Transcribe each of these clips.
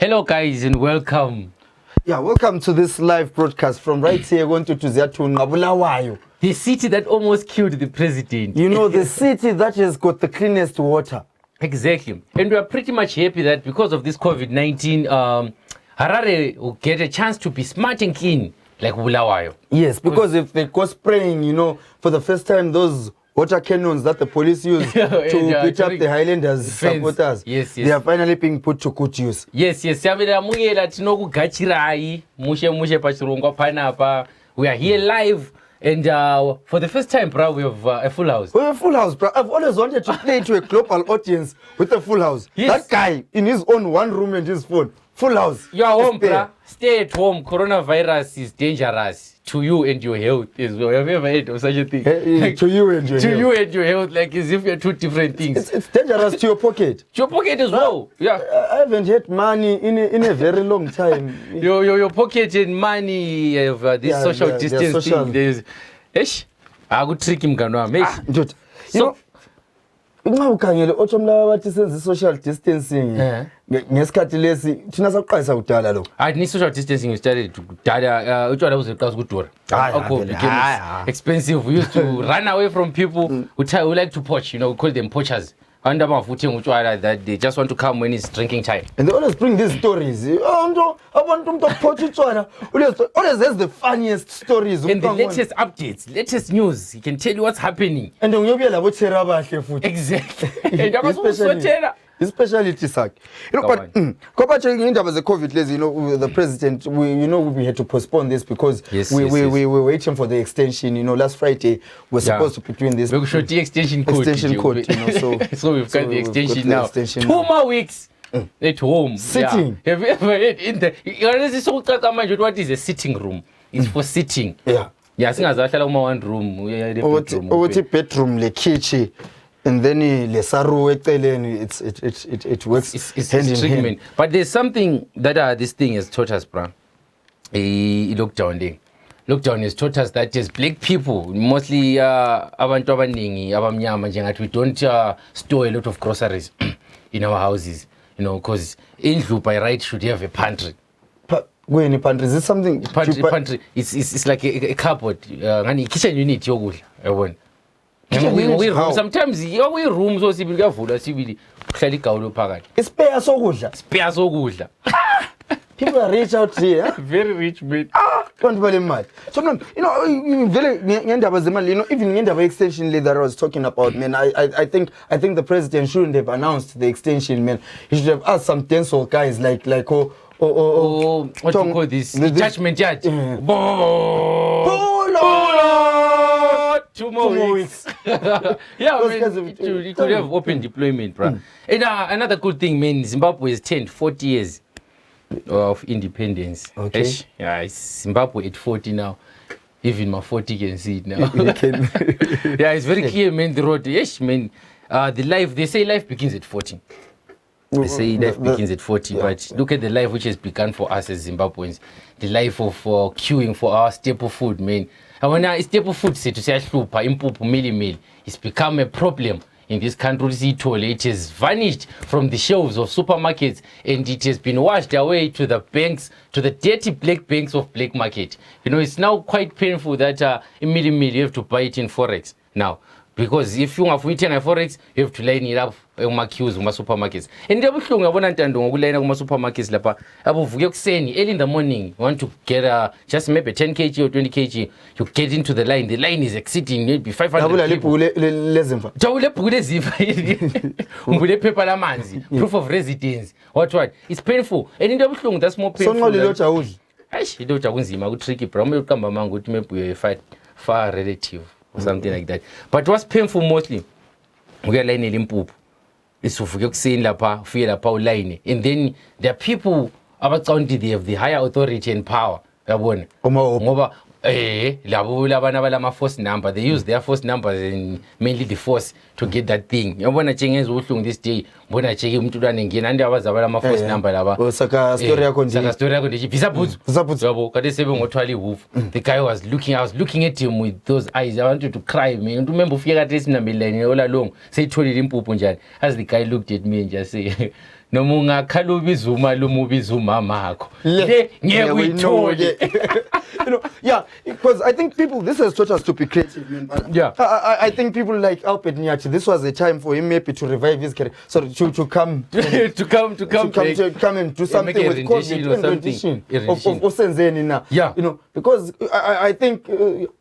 Hello guys and welcome. Yeah, welcome to this live broadcast from right here going to Bulawayo. The city that almost killed the president. You know, the city that has got the cleanest water. Exactly. And we are pretty much happy that because of this COVID-19, Harare will get a chance to be smart and clean like Bulawayo. Yes, because if they go spraying, you know, for the first time, those water cannons that the police use to beat up the Highlanders supporters, yes. They are finally being put to good use. Yes. We are here live. And for the first time, bro, we have a full house. We have a full house, bro. I've always wanted to play to a global audience with a full house. Yes. That guy in his own one room and his phone. Full house. You are home, bro. Stay at home. Coronavirus is dangerous to you and your health. Have you ever heard of such a thing? To you and your health. To you and your health, like as if you're two different things. It's dangerous to your pocket. To your pocket as well. Yeah. I haven't had money in a very long time. Your pocket and money have this social distance thing. There's, I could trick him, dude. You know, social distancing. Ngesikhathi lesi thina saqalisa kudala lo. I need social distancing. We started to dada utshwala buzeqhaza ukudura. Became expensive. We used to run away from people who like to poach, you know, we call them poachers. And that they just want to come when it's drinking time. And they always bring these stories. Always has the funniest stories. And the latest updates, latest news. He can tell you what's happening. And Exactly. His specialty suck. You know, but COVID, you know, the president, we had to postpone this because we were waiting for the extension. You know, last Friday we're supposed to be doing this. We should the extension code. You know, so we've got the extension now. 2 more weeks at home. Sitting. Yeah. Have you ever heard in the what is a sitting room? It's for sitting. Yeah. Yeah, I think as I one room. Bedroom, the kitchen. And then it works it's hand in hand. But there's something that this thing has taught us, bro. Lockdown has taught us that as black people, mostly abantu abaningi abamnyama njengathi, we don't store a lot of groceries in our houses, you know, because indlu by right should have a pantry. When a pantry, is this something? Pantry. It's like a cupboard, kitchen unit yokudla. Sometimes we rooms also spare sokudla. People are rich out here. Very rich, man. Don't very much. So you know, even the extension that I was talking about, man. I think the president shouldn't have announced the extension, man. He should have asked some dental guys like what do you call this? Judgment judge. 2 more weeks. Yeah, it could have open deployment, bro. And another good thing, man, Zimbabwe has turned 40 years of independence. Okay. Yeah, Zimbabwe at 40 now. Even my 40 can see it now. Yeah, it's very clear, man. The road. Yes, man. They say life begins at 40. They say life begins at 40, but look at the life which has begun for us as Zimbabweans. The life of queuing for our staple food, man. And when staple food say to say impuphu it's become a problem in this country. It has vanished from the shelves of supermarkets and it has been washed away to the banks, to the dirty black banks of black market. You know, it's now quite painful that you have to buy it in Forex now. Because if you have eaten a Forex, you have to line it up in supermarkets. And the supermarkets early in the morning, you want to get just maybe 10 kg or 20 kg, you get into the line. The line is exceeding maybe 500 people. Proof of residence. What? It's painful. And in the that's more painful. Far relative. Or something like that. But what's painful mostly, we are lining impuphu. It's line. And then there are people about county, they have the higher authority and power. Force number. They use their force numbers and mainly the force to get that thing. You want to change this day. When I check him to run again, and there was a force number. The guy was looking. I was looking at him with those eyes. I wanted to cry, man. Remember, all along. Say, told him, as the guy looked at me and just say, noma ungakhala ubiza umalume ubiza umama akho le ngeke uyithole. Because I think people, this has taught us to be creative, man. I think people like Albert Nyachi, this was a time for him maybe to revive his career, so to come to come and do something with COVID or rendition of Senzeni now. You know, because I think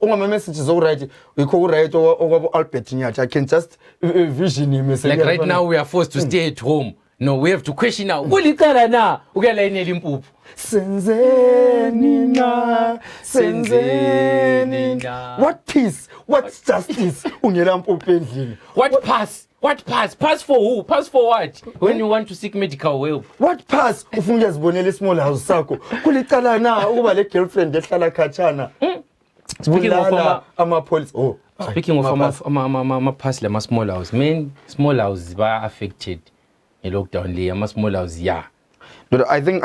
my message is all right. We call right over Albert Nyachi. I can just vision him. Like right now we are forced to stay at home. No, we have to question now. Uliqala na ukuyela Limpopo. Senzeni na. What peace? What justice? Ungela Mpopo endlini. What pass? What pass? Pass for who? Pass for what? When you want to seek medical help. What pass? Ufuna uzibonela small house sakho. Kuliqala na ukuba le girlfriend ehlala khatshana. Speaking of police. Speaking of pass le small house, man, small houses are affected. A lockdown le small house, yeah. But I think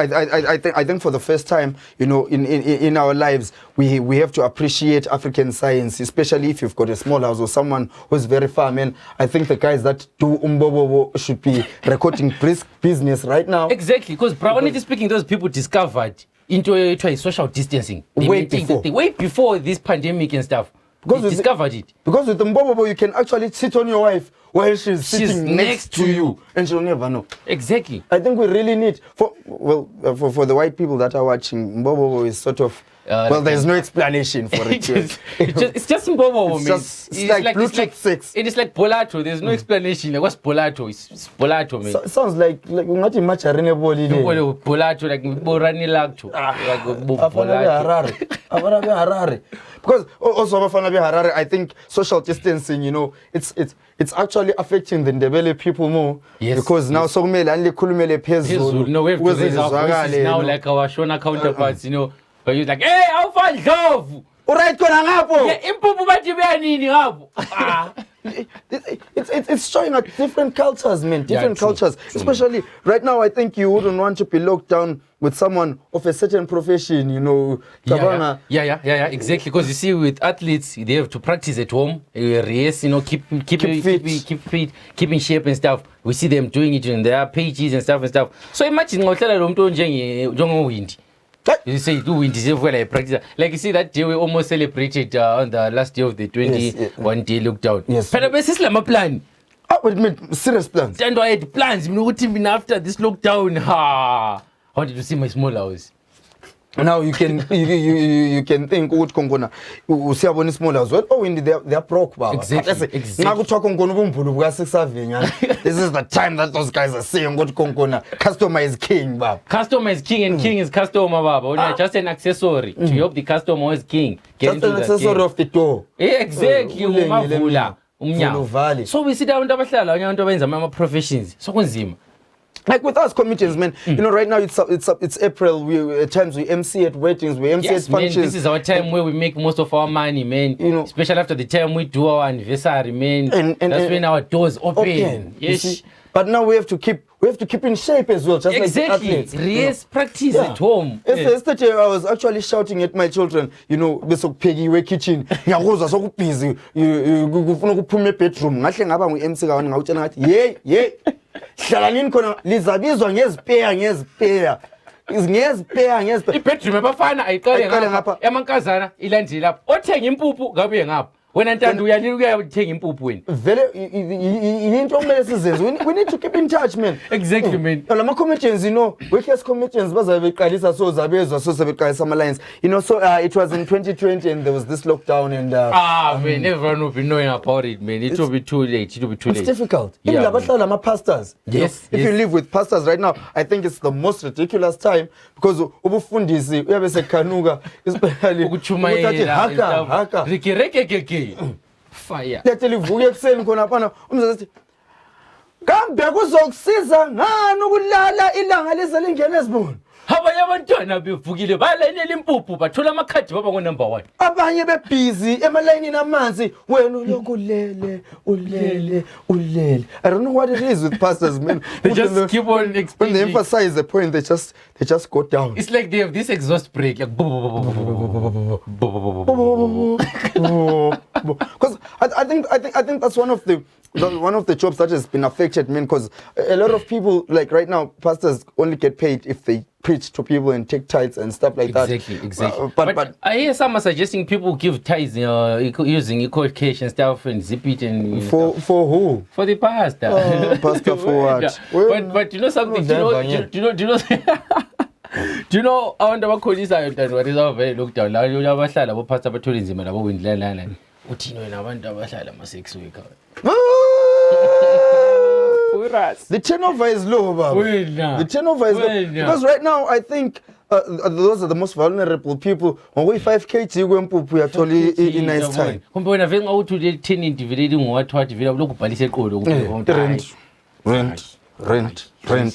for the first time, you know, in our lives, we have to appreciate African science, especially if you've got a small house or someone who's very far, man. I think the guys that do umbobo should be recording brisk business right now. Exactly, because honestly speaking, those people discovered into social distancing way before this pandemic and stuff. Because they discovered it. Because with the mbobo, you can actually sit on your wife while she's sitting next to you, and she'll never know. Exactly. I think we really need for the white people that are watching, mbobo is sort of there's no explanation for it. It's just mbobo, man. It's like Bluetooth 6. It is like polato. There's no explanation. Like, what's polato? It's polato, man. It sounds like not in much arena body. Polato like borani lacto. Harare. Because also Harare, I think social distancing, you know, it's actually affecting the Ndebele people more. Yes. Because now so many only kulumele phezulu. No, we have to raise our voices now, like our Shona counterparts, you know. But you're like, hey, how far Ndlovu? Alright, kona ngapo. Yeah, impupu bathi beyanini ngapo. It's showing at different cultures, man. Different cultures. Especially right now, I think you wouldn't want to be locked down with someone of a certain profession, you know. Yeah, exactly. Because you see, with athletes, they have to practice at home, race, you know, keep fit, keep in shape and stuff. We see them doing it in their pages and stuff. So imagine Windy. You say do Windy practice. Like you see that day we almost celebrated on the last day of the 21 day lockdown. Yes. But this is my plan. What do you mean? Serious plans? And I had plans. You know what even after this lockdown? I wanted to see my small house. Now you can think what Kongona usiyabona small house. Well, Windy they are broke, baba. Exactly. This is the time that those guys are saying what Kongona customer is king, baba. Customer is king and king is customer, baba. Only just an accessory to help the customer is king. Just an accessory of the door. Exactly. So we sit down and professions. So kunzima. Like with us comedians, man, you know, right now it's April. We at times we MC at weddings, we MC at functions. Man, this is our time where we make most of our money, man. You know, especially after the time we do our anniversary, man. And that's when our doors open. Yes. But now we have to keep in shape as well, just exactly. Like the athletes. Yes, practice at home. Yesterday I was actually shouting at my children, you know, besokuphekiwe kitchen. Ngiyakuzwa sokubusy. Ufuna ukuphume bedroom. Ngahle ngaba ngu-MC kawana ngawutshela ngathi, "Hey. Hlala nini khona lizabizwa ngezipare. Ibedroom abafana ayiqale ngapha. Emankazana ilandile lapho. Othenga impuphu ngabuye ngapha. Wena Ntando uyanini ukuyathenga impuphu wena. Vele into okumele sizenze. We need to keep in touch, man. Exactly, man. Lama comedians, you know, workers comedians bazabe beqalisa so zabezwa so sebeqalisa ama lines. You know, so it was in 2020 and there was this lockdown and man, everyone will be knowing about it, man. It will be too late. It's difficult. Even labahlala ama pastors. Yes. If you live with pastors right now, I think it's the most ridiculous time because ubufundisi uyabe sekhanuka especially ukuchumayela haka reke fire lethe livuke ekseni khona phana umzazi kambe kuzokusiza ngani ukulala ilanga leze lingene ezibona abanye abantwana bevukile balayinela impuphu bathola amakhadi baba ngo number 1 abanye bebusy emalayinini amanzi wena ulele I don't know what it is with pastors, man. They just keep on explaining. When they emphasize the point, they just go down. It's like they have this exhaust brake, like because I think that's one of the one of the jobs that has been affected, man, because a lot of people, like right now, pastors only get paid if they preach to people and take tithes and stuff like that. Exactly. But I hear some are suggesting people give tithes using equal cash and stuff and zip it and for who? For the pastor. Pastor for what? Yeah. But you know something? Do you know abantu abakholisa Ntando what is very looked down la abahlala abo pastor bathola inzima labo windlala uthini wena abantu abahlala ama 6 week. The turnover is low, Baba. The turnover is low. Because right now, I think those are the most vulnerable people. When we 5 kg, we are totally in nice time. When I think out to the 10 individual, what look rent. You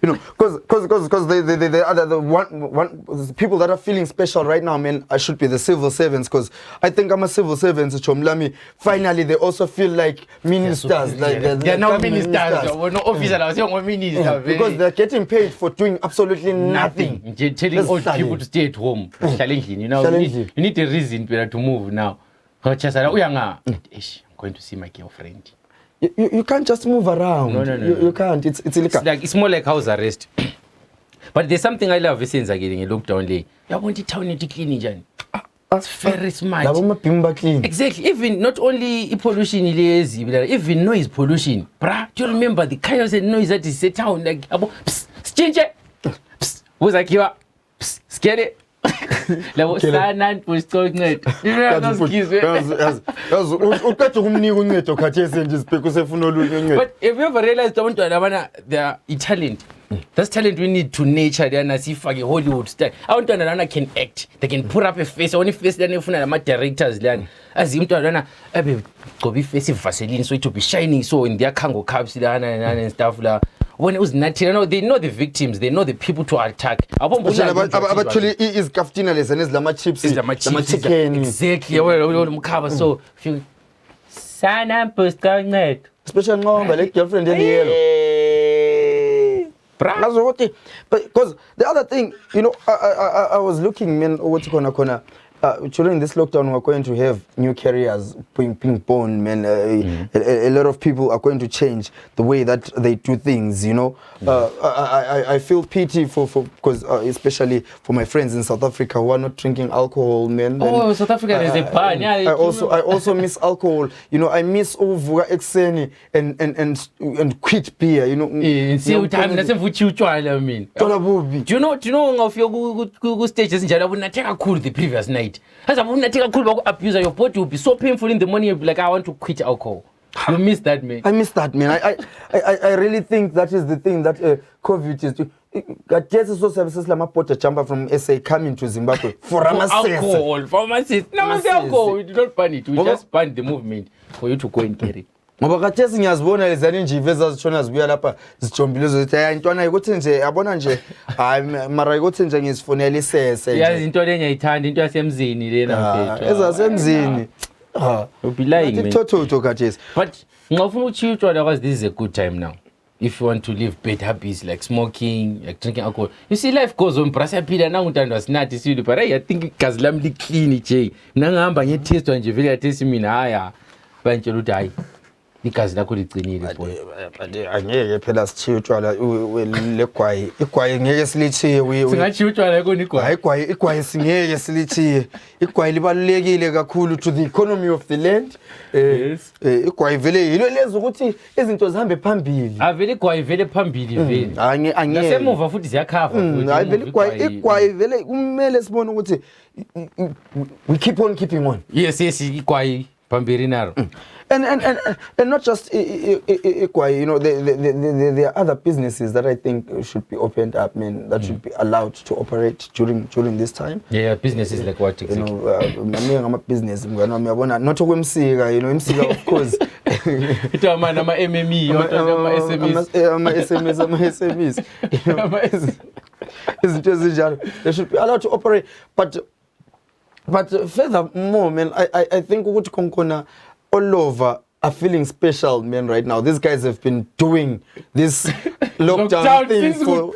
know, because the other one people that are feeling special right now, man, I should be the civil servants, because I think I'm a civil servant. Chomlami. Finally, they also feel like ministers. They're not ministers. We're not officers. We're ministers. Because they're getting paid for doing absolutely nothing. Telling old people to stay at home. Challenging. You know, you need a reason to move now. I'm going to see my girlfriend. You can't just move around. No. You can't. It's illegal. It's more like house arrest. But there's something I love since I getting a lockdown lay. You want to town to clean. That's very smart. Exactly. Even not only pollution, even noise pollution. Bruh, do you remember the kind of noise that is set town like change it? Who's like you? Scary. Labo sana posincede. Uqeda ukumnika uncedo khathesi nje sibheke usefuna olunye uncedo. But if you ever realize abantwana abana they are talent. That's talent we need to nature they na sifake Hollywood style. Abantwana lana can act. They can put up a face. Only face lana efuna nama directors lana. Azi umntwana lana abe gcoba iface Vaseline so it to be shining so in their cargo caps lana and stuff la. When it was natural, they know the victims, they know the people to attack. Actually, is kaftinales and is lama chips, lama chicken. Exactly. So, if you sana post going net, especially now, like girlfriend in the yellow. Because the other thing, you know, I was looking, man, what's gonna. During this lockdown, we're going to have new careers being born, man. A lot of people are going to change the way that they do things, you know. I feel pity for because especially for my friends in South Africa who are not drinking alcohol, man. Oh, South Africa is a ban. I also miss alcohol. You know, I miss over exeni and quit beer, you know. See, time doesn't put you try, I mean. Do you know of your good stages in Jala would not take a cool the previous night? As I wouldn't take a cool abuse, your body will be so painful in the morning. You'll be like, I want to quit alcohol. You miss that, man. I miss that, man. I really think that is the thing that COVID is doing. Gatjesi so services lama pota chamba from SA coming to Zimbabwe for alcohol. For masses. No, alcohol. We do not ban it. We just ban the movement for you to go and carry. Ngoba khathesi ngiyazibona lezani njive ezazitshona zibuya lapha zijombile zithi hayi intwana ukuthi nje yabona nje hayi mara ukuthi nje ngizifonela isese nje yazi into lenyayithanda into yasemzini lena mfethu ezasemzini be lying man thotho khathesi but ngifuna uchitshwa because this is a good time now if you want to live bad habits like smoking like drinking alcohol you see life goes on brasa phila nangu Ntando asinathi silo but I think igazi lami liclean nje mina ngihamba ngiyetestwa nje vele yathesi mina haya bantshela ukuthi hayi igazi lakho licinile boy angeke phela sithiye utshwala legwayi igwayi ngeke silithiye singathi utshwala yiko igwayi hayi igwayi singeke silithiye igwayi libalulekile kakhulu to the economy of the land yes igwayi vele yilo lezi ukuthi izinto zihambe phambili vele igwayi vele phambili vele angeke nasemuva futhi ziyakhava hayi vele igwayi vele kumele sibone ukuthi we keep on keeping on yes igwayi phambili naro and not just Ikwai, you know, there are other businesses that I think should be opened up, man, that should be allowed to operate during this time. Yeah, businesses like what exactly? You know, I'm a business, not to MCA, you know, MCA of course. It's a man, I'm a MME, I'm a SMEs. They should be allowed to operate, but furthermore, man, I think what Konkona all over are feeling special, man, right now. These guys have been doing this lockdown thing for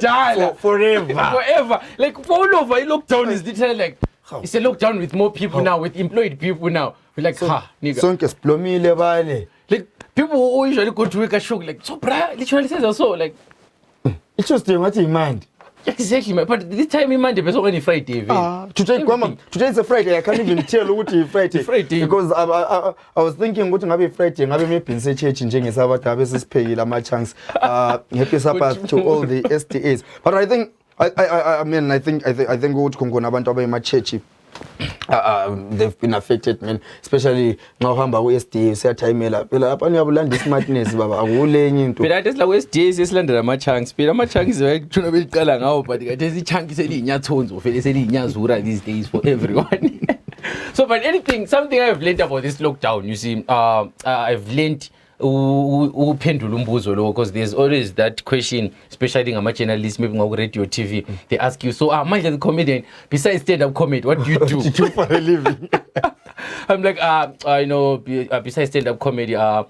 forever. Forever. Like, all over, lockdown is literally like, it's a lockdown with more people now, with employed people now. We're like, nigga. Like, People who usually go to work are shocked, like, so, bruh, literally says so, like, it's just what you mind. Exactly, man. But this time in Monday, person only Friday. Today it's a Friday. I can't even tell what it's Friday. Because I was thinking, what maybe Friday, maybe in church in Jenny Sabbath, I pay my chance. Happy Sabbath to all the STAs. But I think, I think what Kongona Bantu my church. They've been affected, man. Especially now, hamba we SDA say time ela. Phela apha niyabulanda smartness baba akulenye into. Phela athi la we SDA sesilandela ama chunks. Phela ama chunks bayithuna beliqala ngawo but kade si chunks elinyathondo phela selinyazura these days for everyone. So but something I've learned about this lockdown, you see, I've learned uphendula umbuzo lo because there's always that question, especially ngama journalists maybe ngaku radio TV, they ask you, so Mandla the comedian, besides stand-up comedy, what do you do? What do you do for a living? I'm like I know besides stand-up comedy, I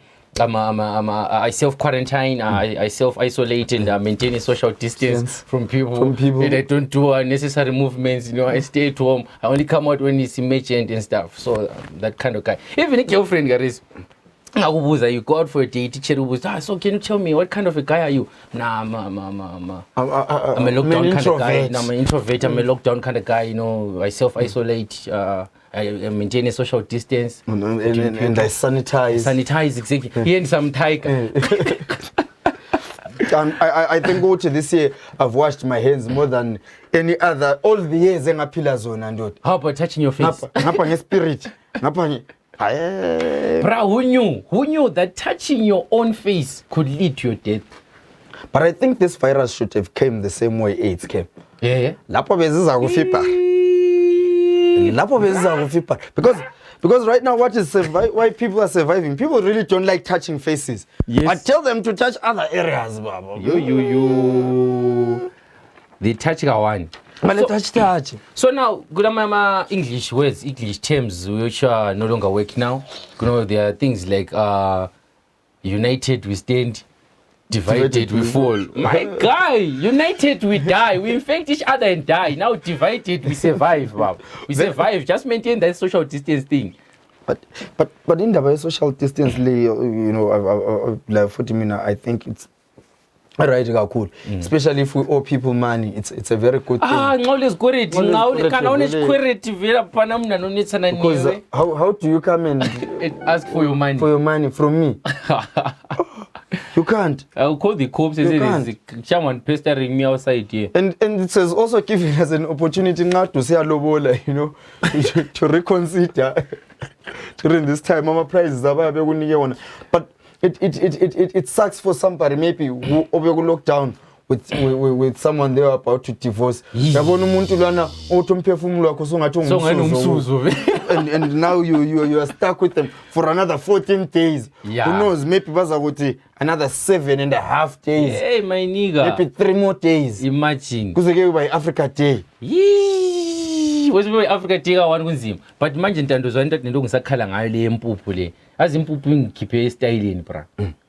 self-quarantine, I self-isolate and maintain a social distance from people. And I don't do unnecessary movements, you know, I stay at home, I only come out when it's emergent and stuff. So that kind of guy. Even a girlfriend guys, you go out for a date, so can you tell me what kind of a guy are you? Nah, I'm a lockdown kind of guy. Nah, I'm an introvert, I'm a lockdown kind of guy, you know, I self-isolate, I maintain a social distance. And I sanitize. Sanitize, exactly. Here and some tiger. I think go to this year, I've washed my hands more than any other. All the years in a pillar zone and do. How about touching your face? Ngapha spirit. Bro, who knew that touching your own face could lead to your death? But I think this virus should have came the same way AIDS came. Yeah. Lapho beziza kufipa. Because right now what is why people are surviving? People really don't like touching faces. Yes. But tell them to touch other areas, baba. They touch one. Touch. So now, good English words, English terms which are no longer work now. You know, there are things like united we stand, divided we fall. My guy, united we die. We infect each other and die. Now divided we survive. Wow. We survive. Just maintain that social distance thing. But in the social distance, you know, like 40 minutes, I think it's right, cool. Especially if we owe people money, it's a very good thing. Because how do you come and ask for your money? For your money from me? You can't. I'll call the cops and say there's someone pestering me outside here. And it has also given us an opportunity now to say alobola, you know, to reconsider during this time. Mama prices are but it sucks for somebody maybe who locked down with someone they are about to divorce. And now you are stuck with them for another 14 days. Yeah. Who knows? Maybe another 7.5 days. Hey, my nigga. Maybe 3 more days. Imagine. Because by Africa Day. Was Africa Day one kunzima. But imagine Ntando nento ngisakhala ngayo le empuphu le. Azi impuphu ngikhiphe styleni bra.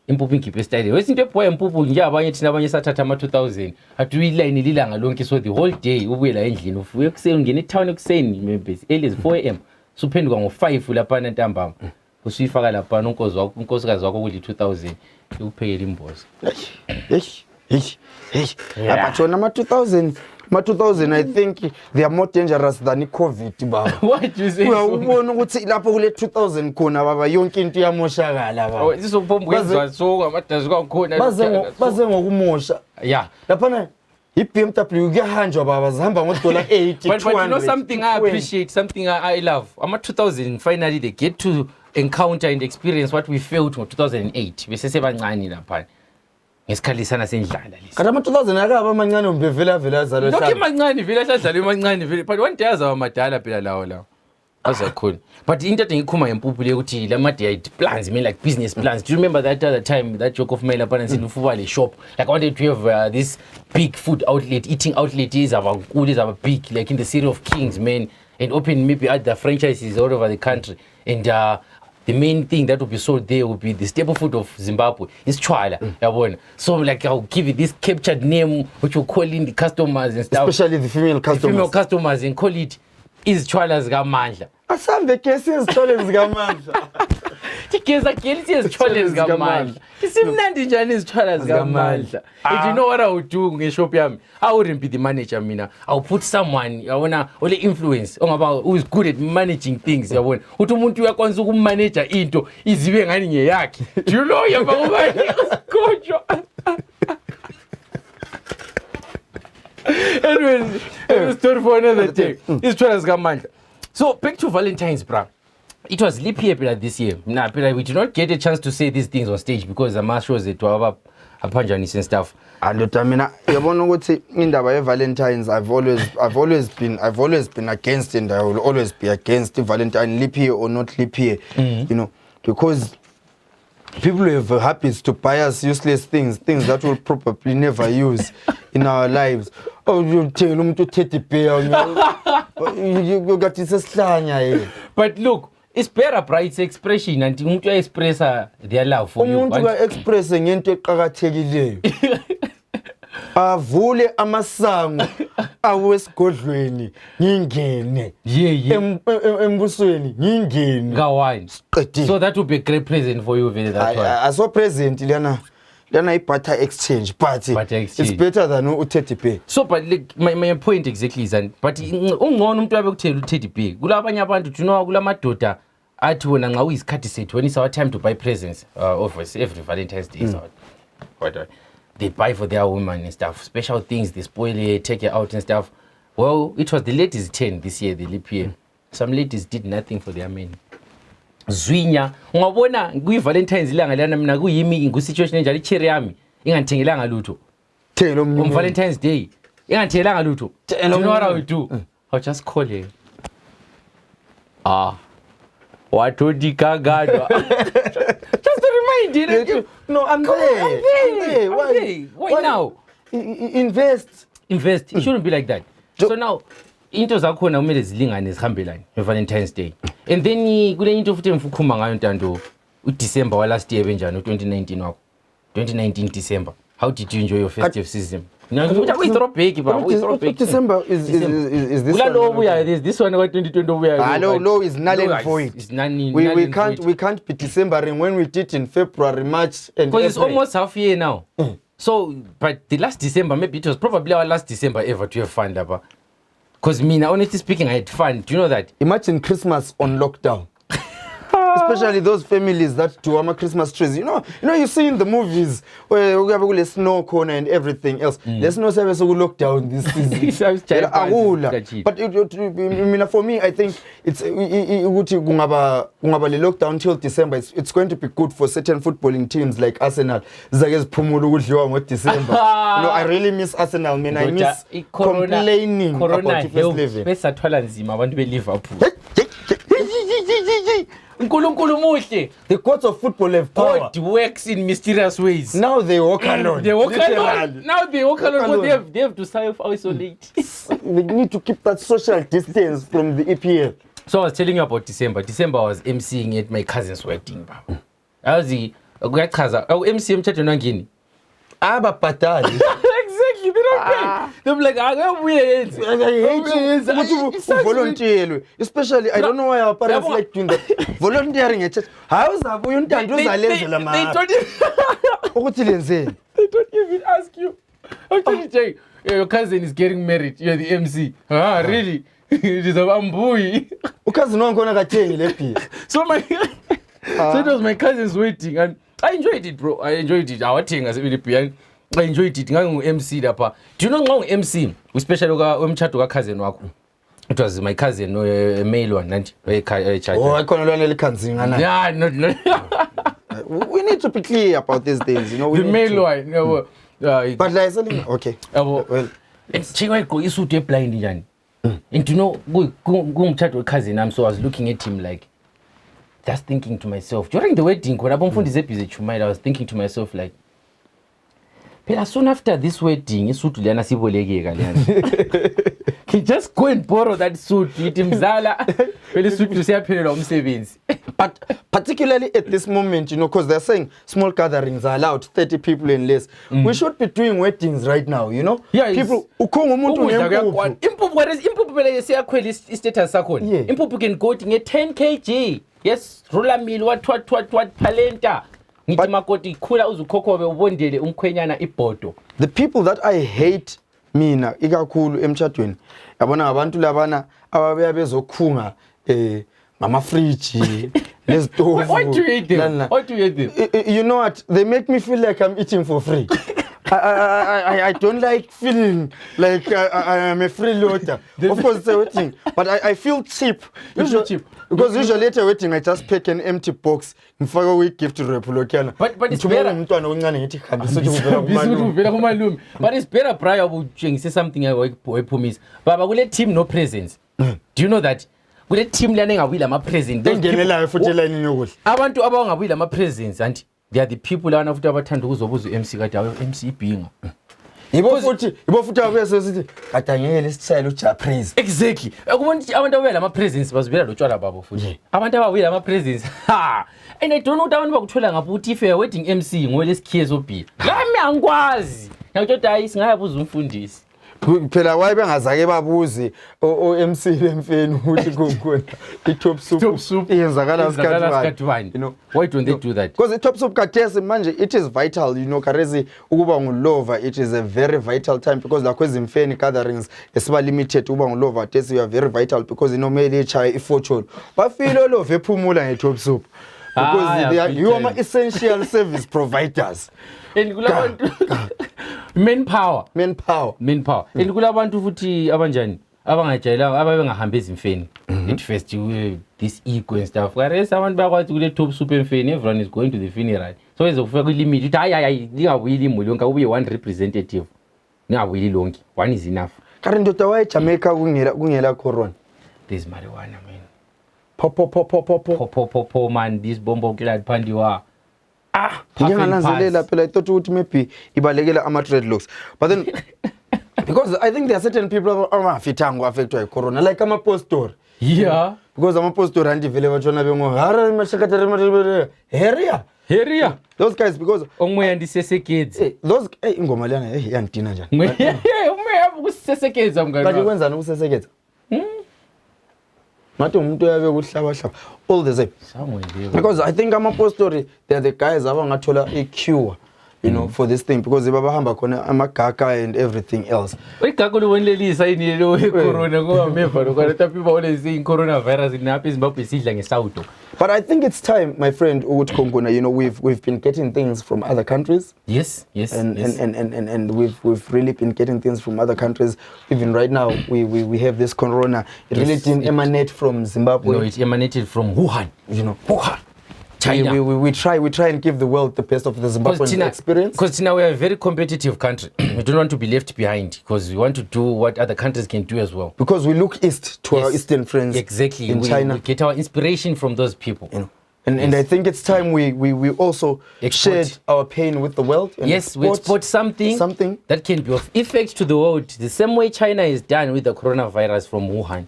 Impuphu ngikhiphe styleni. Wesinto eboya impuphu nje abanye thina abanye sathatha ama 2000. Adu iline lilanga lonke so the whole day ubuye la endlini uvuye kuseni ungena etown ekuseni maybe early 4 am. Suphenduka ngo5 lapha ntambama. Usuyifaka lapha unkosikazi wakho kuli 2000 ukuphekela imbozo. But when ama 2000 I think they are more dangerous than COVID baba. What you say? Ubona ukuthi lapho kule 2000 khona baba yonke into iyamoshakala baba. Isophombuzwa so amadazi kwakhona. Baze ngokumosha. Yeah. Lapha BMW kuyahanjwa baba zihamba ngo$80. But you know something I appreciate, something I love. Ama 2000 finally they get to encounter and experience what we felt in 2008. Bese sebancane lapha. Ngesikhalisana sendlala lesi. Kada ama 2000 akaba amancane umbevela azalo. Lokho emancane vela hladlala emancane vela. But one day azawa madala phela lawo. Azakhona. But into engikhuma ngempuphu le ukuthi lamade I plans, I mean like business plans. Do you remember that other time that joke of mine apana in Ufubale shop? Like I wanted to have this big food outlet, eating outlet is our big like in the city of Kings, man, and open maybe other franchises all over the country. And the main thing that will be sold there will be the staple food of Zimbabwe. It's chwala. So like I'll give it this captured name which will call in the customers and stuff. Especially the female customers. The female customers and call it is chwala zika Mandla. Asambe cases chwala zika Mandla. Tigeza gelisi ezithwala zikaMandla. Isimnandi njani izithwala zikaMandla. And you know what I would do ngeshop yami? I wouldn't be the manager mina. I would put someone yabona ole influence ongaba who is good at managing things yabona. Uthi umuntu uyakwanisa ukumanager into izibe ngani ngeyakhe. Do you know yaba ubani kojo? Anyways, a story for another day. Izithwala zikaMandla. So back to Valentine's, bruh. It was leap year this year. Nah, we did not get a chance to say these things on stage because the mass shows it were Panjanis and stuff. And I mean, yabona ukuthi indaba ye Valentine's I've always been against it, and I will always be against Valentine leap year or not leap year. You know, because people have habits to buy us useless things that we'll probably never use in our lives. Oh, you tell them to take the pay. You got this slanya. But look, it's better bright expression and umuntu expressa their love for you. Umuntu ka express ngento eqhakathekileyo. Avule amasango awesigodlweni ngingene. Embusweni ngingene. Gawine. So that would be a great present for you vele that one. I saw present lana i-butter exchange party. It's better than u-30 pay. So but like, my point exactly is but ungcono umuntu abekuthela u-30 pay. Kulabanye abantu you know kulamadoda athi wona nxa uyisikhathi sethu when it's our time to buy presents every Valentine's Day what they buy for their women and stuff, special things, they spoil it, take it out and stuff. Well, it was the ladies' turn this year, the leap year. Some ladies did nothing for their men. Zwinya, ungabona kuyi-Valentine's ilanga lana mina kuyimi ngu-situation enjalo icherry yami ingangithengelanga lutho. On Valentine's Day, ingangithengelanga lutho. Do you know what I would do? I'll just call her. Watodi kagado. Just to remind you. No, I'm there. Why now? Invest. It shouldn't be like that. So now, into zakhona kumele zilingane zihambelane Valentine's Day. And then kule into futhi mfukhuma ngayo Ntando uDecember wa last year benjani 2019 wakho. 2019 December. How did you enjoy your festive season? We throw big, but we throw big. December is this one? This one 2020 no, it's null for it. It's null. We can't be Decembering when we did in February, March, and because it's almost half year now. So, but the last December, maybe it was probably our last December ever to have fun, because me, honestly speaking, I had fun. Do you know that? Imagine Christmas on lockdown. Especially those families that do Christmas trees. You know, you see in the movies where we have a snow cone and everything else. There's no service to lockdown this season. But for me, I think it's lockdown till December. It's going to be good for certain footballing teams like Arsenal. December. I really miss Arsenal. I miss complaining about first level. The gods of football have power. God works in mysterious ways. Now they walk alone. Now they walk alone because they have to self-isolate. They need to keep that social distance from the EPL. So I was telling you about December. December I was emceeing at my cousin's wedding. I was MC mchato nangini. Abapatali. Exactly, they don't pay. They'll be like, I hate you. Volunteer. Especially, I don't know why our parents like doing that. Volunteering at church. How is that? They don't even ask you. I'm trying to tell you, your cousin is getting married. You're the MC. Really? It is a bamboo. So it was my cousin's wedding, and I enjoyed it, bro. I enjoyed it. Our thing as a I enjoyed it. MC dapa. Do you know ngo MC? Especially umchato ka cousin wakho. It was my cousin, a male one, and I can't. Yeah, no. We need to be clear about these things, you know. The male one. But like okay. Well, Chingwa go isuit blind njani. And you know, go umchato cousin. So I was looking at him like, just thinking to myself during the wedding. When I was thinking to myself like, soon after this wedding, he just go and borrow that suit. But particularly at this moment, you know, because they're saying small gatherings are allowed, 30 people and less. We should be doing weddings right now, you know? Yeah, people Impupu can go to 10 kg. Yes, roller mill, what, palenta. Ngithi khula uzukhokobe ubondele umkhwenyana ibhodo. The people that I hate mina ikakhulu emtshadweni yabona abantu labana ababeya bezokhunga ngama fridge lezitofu. Why do you hate them? Why do you hate them? You know what? They make me feel like I'm eating for free. I don't like feeling like I am a freeloader. Of course, it's a wedding, but I feel cheap. Cheap. Because usually at a wedding, I just pick an empty box and fire we give to Repulocana. But it's better. But it's better prior to say something I promise. But I will let team no presence. Do you know that? We let team learning a will my presence. I want to about a will my presence and they are the people that have to attend who's opposed to MC MC being. Exactly. I want to wear my presence was better to about food. I want to wear my presence. Ha! And I don't know down about telling about if you're waiting MC, well, this case will be. I'm angwazi. Now you die, I was fundis. Phela wayibe ngazake babuzi o-MC lemfeni ukuthi kukhona i-top soup iyenzakala sikhathi bani, you know. Why don't they do that? Because i-top soup khathesi manje it is vital, you know, karezi ukuba ngulova, it is a very vital time because lakho ezimfeni gatherings esiba limited ukuba ngulova khathesi you are very vital because inomele ichaya ifortune bafile love ephumula nge-top soup because you are essential service providers. And manpower. And kulabantu futhi abanjani abangajayela ababengahambe ezimfeni at first this ego and stuff. Whereas abantu bakwathi kule top soup emfeni everyone is going to the funeral. So ezofika ku limit uthi hayi ngingawili imuli yonke ube one representative. Ngingawili lonke. One is enough. Kanti ndoda waye Jamaica kungela corona. There's marijuana man. Po man this bombo clad pandiwa. Ngiyangalanzelela phela I thought ukuthi maybe ibalekela ama dreadlocks but then because I think there are certain people abafitanga affected by corona like ama postor because ama postor andivele batshona bengo hara mashakatare area those guys because omoya ndisesekezi those ingoma lana yandina njani umoya ukusesekeza mngani kanti kwenzani ukusesekeza mathi umuntu yabe kuhlaba all the same because I think I'm a story they are the guys abangathola a cure you know for this thing because babahamba khona amagaga and everything else igaga lobonelelisa inilo corona ngoba meva lokho people always saying coronavirus inaphi Zimbabwe sidla ngesawudo. But I think it's time, my friend Ugut Kongona, you know, we've been getting things from other countries. Yes. And we've really been getting things from other countries. Even right now, we have this corona. It really didn't emanate from Zimbabwe. No, it emanated from Wuhan. You know, Wuhan. China. We try and give the world the best of the Zimbabwean experience. Because now we are a very competitive country. We don't want to be left behind because we want to do what other countries can do as well. Because we look east to our eastern friends. Exactly. In China. We get our inspiration from those people. You know. And I think it's time we also shared our pain with the world. And we export something that can be of effect to the world. The same way China is done with the coronavirus from Wuhan.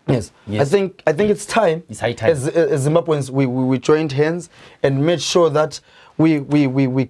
Yes. I think it's time. It's high time. As Zimbabweans, we joined hands and made sure that we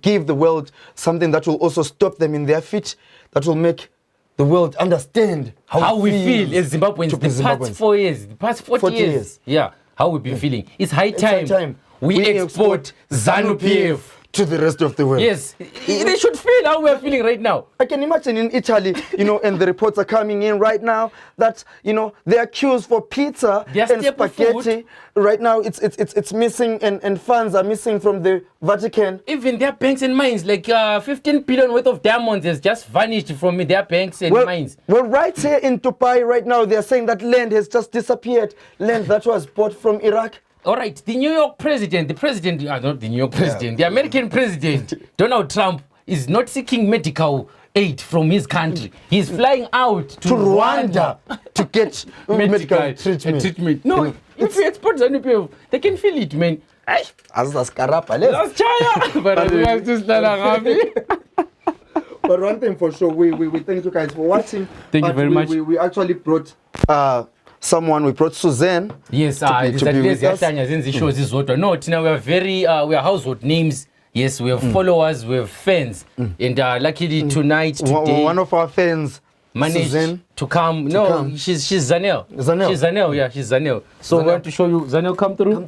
give the world something that will also stop them in their feet, that will make the world understand how we feel as Zimbabweans the past 4 years, the past 40 years. Yeah, how we've been feeling. It's high time. We export ZANU-PF to the rest of the world. Yes, they should feel how we're feeling right now. I can imagine in Italy, you know, and the reports are coming in right now that, you know, their queues for pizza and spaghetti right now it's missing and funds are missing from the Vatican. Even their banks and mines, like 15 billion worth of diamonds has just vanished from their banks and mines. Well, right here in Dubai right now, they're saying that land has just disappeared. Land that was bought from Iraq. All right, the New York president, not the New York president, the American president, Donald Trump, is not seeking medical aid from his country. He's flying out to Rwanda to get medical treatment. No, if you export ZANU-PF, they can feel it, man. Let's China. But one thing for sure, we thank you guys for watching. Thank you very much. We actually brought someone. We brought Suzanne. Yes, to be with us. No, Tina, we are household names. Yes, we have followers, we have fans. And luckily tonight, today, one of our fans managed to come. No, she's Zanel. She's Zanel, yeah, she's Zanel. So we want to show you Zanel come through.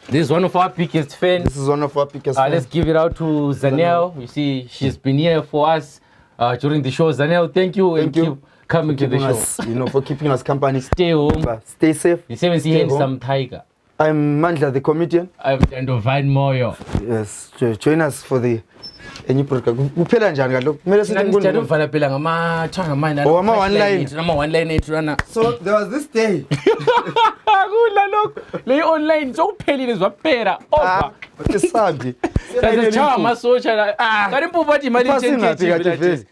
This is one of our biggest fans. Let's give it out to Zanel. You see, she's been here for us during the show. Zanel, thank you. And keep coming to the show. For keeping us company. Stay home. Stay safe. You see handsome tiger. I'm Mandla, the comedian. I'm Ntando Van Moyo. Yes, join us for the any program. Kuphela njani kaloku? Kumele sithi Ntando Van phela ngama one line. So there was this day. Kula lokho. Le online sokuphelile zwaphela. Over. Kesambi. That's a charm, my social. Kanti impupho athi imali 10 kg.